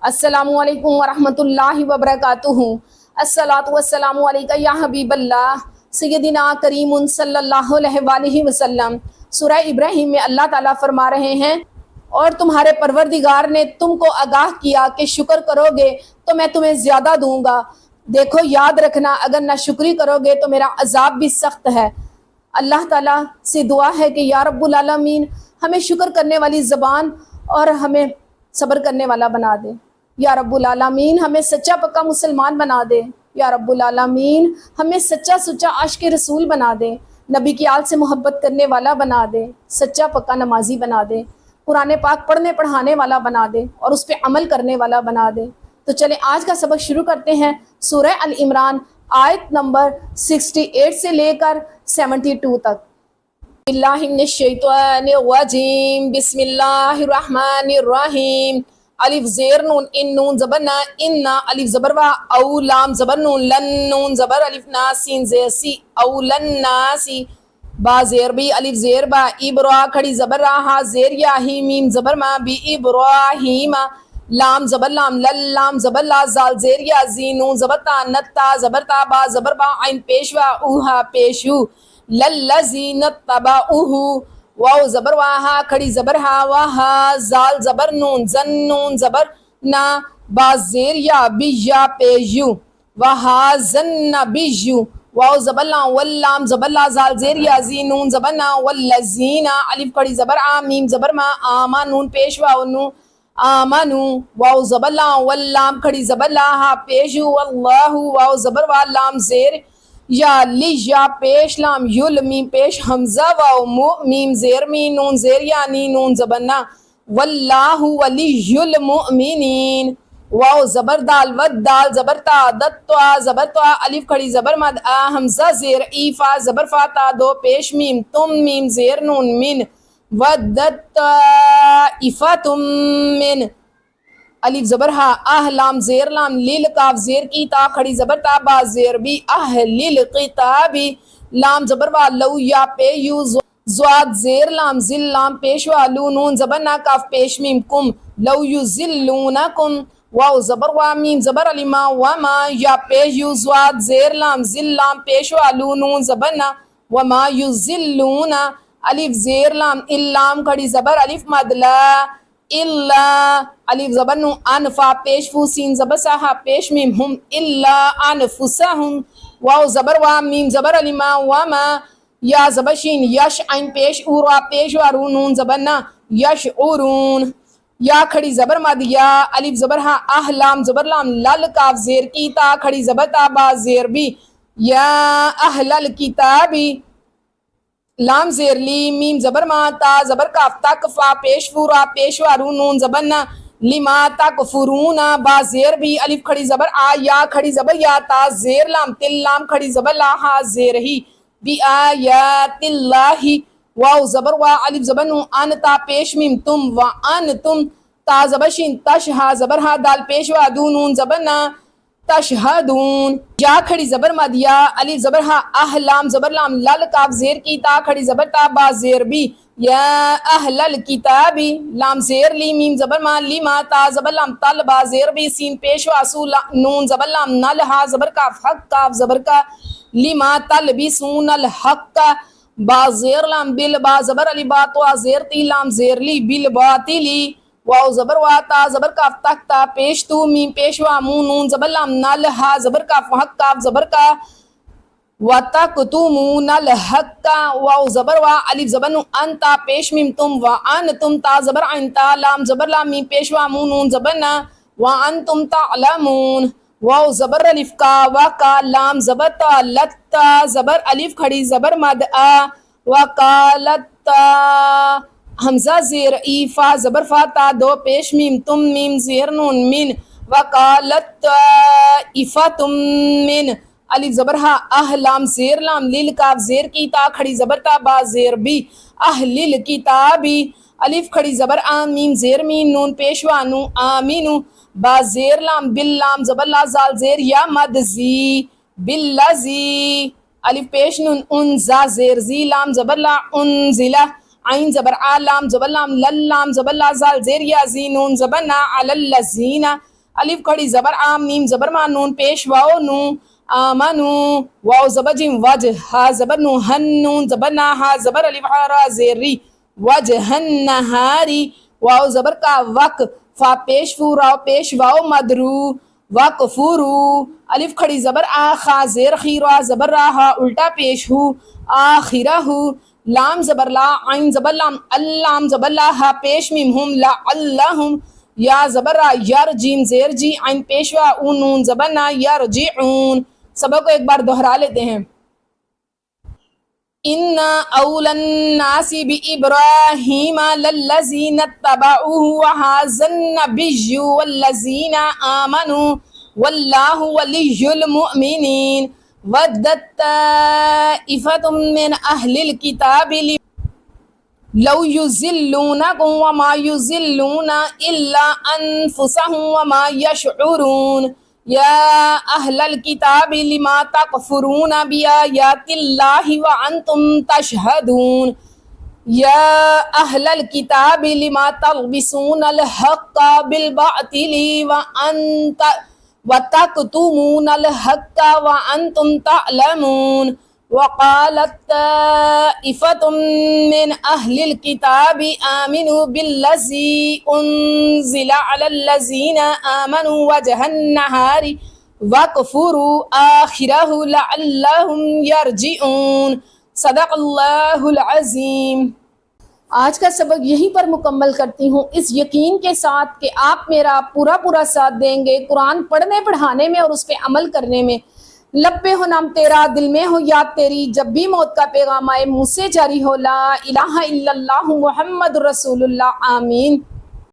السلام علیکم ورحمۃ اللہ وبرکاتہ۔ الصلاۃ والسلام علیکہ یا حبیب اللہ سیدنا کریم صلی اللہ علیہ وآلہ وسلم۔ سورہ ابراہیم میں اللہ تعالیٰ فرما رہے ہیں، اور تمہارے پروردگار نے تم کو آگاہ کیا کہ شکر کرو گے تو میں تمہیں زیادہ دوں گا۔ دیکھو یاد رکھنا، اگر نہ شکری کرو گے تو میرا عذاب بھی سخت ہے۔ اللہ تعالیٰ سے دعا ہے کہ یا رب العالمین ہمیں شکر کرنے والی زبان اور ہمیں صبر کرنے والا بنا دے۔ یا رب العالمین ہمیں سچا پکا مسلمان بنا دے۔ یا رب العالمین ہمیں سچا سچا عاشق رسول بنا دے، نبی کی آل سے محبت کرنے والا بنا دے، سچا پکا نمازی بنا دے، قرآن پاک پڑھنے پڑھانے والا بنا دے اور اس پہ عمل کرنے والا بنا دے۔ تو چلیں آج کا سبق شروع کرتے ہیں۔ سورہ ال عمران آیت نمبر 68 سے لے کر 72 تک۔ اللہ من الشیطان الرجیم، بسم اللہ الرحمن الرحیم۔ الف زیر نون ان نون زبر نا اننا الف زبر وا او لام زبر نون لن نون زبر الف نا سین زیر سی او لن ناسی با زیر بی الف زیر با ابرا کھڑی زبر راہا زیر یا ہی میم زبر ما بی ابراہیم لام زبر لام لل لام زبر لا زال زیر یا زی نون زبر تا نتا زبر تا با زبر با عین پیشوا اوہا پیشو للذی نتبا اوہو واو زبر واہا کھڑی زبر ہا واہا زال زبر نون زن نون زبر نا با زیر یا بیجا پیجو واہا زن بیجو واو زبر لا واللام زبر لا زال زیر یا زی نون زبر نا واللزین الف کھڑی زبر آ میم زبر ما آما نون پیش واو نو آمنو واو زبر لا واللام کھڑی زبر لا ہا پیجو واللہ واو زبر وا لام زیر یا لی یا پیش لام یل میم پیش حمزہ واو مو میم زیر می نون زیر یا نی نون زبرنا واللہ ولی المؤمنین واو زبر دال ود دال زبر تا دت تو زبر تو الف کھڑی زبر مد آ حمزہ زیر ای فا زبر فا تا دو پیش میم تم میم زیر نون من ودت افا تم من الف زبر ہا اہ لام زیر لام لیل کاف زیر کی تا کھڑی زبر تا با زیر بی اہ لیل قتابی لام زبر وا لو یا پے یو زواد زیر لام زل لام پیش وا لو نون زبر نا کاف پیش میم کم لو یو زلونکم واو زبر وا میم زبر علی ما وما یا پیش یو زواد زیر لام زل لام پیش وا لو نون زبر نا وما یو زلونا الف زیر لام اللام کھڑی زبر الف مدلا الا الف زبر نو انفا پیش فو سین زبر ساہا پیش میم ہم الا انفسہم واو زبر وا میم زبر علی ما وما یا زبر شین یش عین پیش اورا پیش وارو نون زبر نا یشعرون یا کھڑی زبر مد یا الف زبر ہا اہ لام زبر لام لل کاف زیر کی تا کھڑی زبر تا با زیر بی یا اہل الکتابی لام زیر لی میم زبر ما تا زبر کاف تک فا پیش فورا پیش وارو نون زبر نا لما تکفرونا با زیر بھی الف کھڑی زبر آ یا کھڑی زبر یا تا زیر لام تل لام کھڑی زبر لا ہا زیر ہی بی آیات اللہ واو زبر وا الف زبر نو ان تا پیش میم تم و ان تم تا زبر شین تش ہا زبر ہا دال پیش وا دو نون زبر نا تشہدون یا کھڑی زبر مد یا الف زبر ہا اہ لام زبر لام لل کاف زیر کی تا کھڑی زبر تا با زیر بی یا اہل الکتابی لام زیر لی میم زبر ما لی ما تا زبر لام تل با زیر بی سین پیش واسو نون زبر لام نل ہا زبر کاف حق کاف زبر کا لی ما تل بی سون الحق کا با زیر لام بل با زبر علی با تو زیر تی لام زیر لی بل باطلی واو زبر وا تا زبر کاف تک تا پیش تو میم پیش وا مون نون زبر لام نل ہا زبر کاف حق کاف زبر کا وَتَكْتُمُونَ الْحَقَّ واو زبر وا الف زبر نو انتا پیش میم تم و ان تم تا زبر عین تا لام زبر لام میم پیش وا مون نون زبر نا وانتم تعلمون واو زبر الف کا و کا لام زبر تا لتا زبر الف کھڑی زبر مد آ وقالت حمزہ زیر ای فا زبر فا تا دو پیش میم تم میم زیر نون من وقالت افا تم من الف زبر ہا اہ لام زیر لام لیل کاف زیر کی تا کھڑی زبر تا با زیر بی اہل الکتابی الف کھڑی زبر آ میم زیر مین نون پیشوا نو آمینو با زیر لام بل لام زبر لا زال زیر یا مد زی باللزی الف پیش نون انزا زیر زی لام زبر لا انزلہ عین زبر آ لام زبر لام لل لام زبر لا زال زیر یا زی نون زبر نا علی اللذین الف کھڑی زبر عام نیم زبر ما نون پیش واو نو آمنو واو زبر جیم وجہ ہا زبر نو ہن نون زبر نا ہا زبر الف ہا را زیر ری وجہ النہاری واو زبر کا وق فا پیش فو راو پیش واو مدرو وقفورو الف کھڑی زبر آ خا زیر خیرا زبر راہا الٹا پیش ہو آخرہ لام زبر لا عین زبر لام اللام زبر لا ہا پیش میم ہم لا اللہم یا زبر را یر جیم زیر جی عین پیشوا اون نون زبر نا یرجعون. سبق کو ایک بار دہرا لیتے ہیں. ان اول الناس بابراہیم للذین اتبعوه وهذا النبی والذین آمنوا واللہ ولی المؤمنین ودت طائفۃ من اہل الکتاب لو یضلونکم وما یضلون الا انفسهم وما یشعرون یا اہل الکتاب لما تکفرون بآیات اللہ وانتم تشہدون یا اہل الکتاب لما تلبسون الحق بالباطل وتکتمون الحق وانتم تعلمون وقالت طائفة من أهل الكتاب آمنوا بالذي أنزل على الذين آمنوا وجه النهار واكفروا آخره لعلهم يرجعون. صدق اللہ العظیم. آج کا سبق یہیں پر مکمل کرتی ہوں اس یقین کے ساتھ کہ آپ میرا پورا ساتھ دیں گے قرآن پڑھنے پڑھانے میں اور اس پہ عمل کرنے میں. لب پہ ہو نام تیرا دل میں ہو یاد تیری جب بھی موت کا پیغام آئے منہ سے جاری ہو لا الہ الا اللہ محمد رسول اللہ. آمین.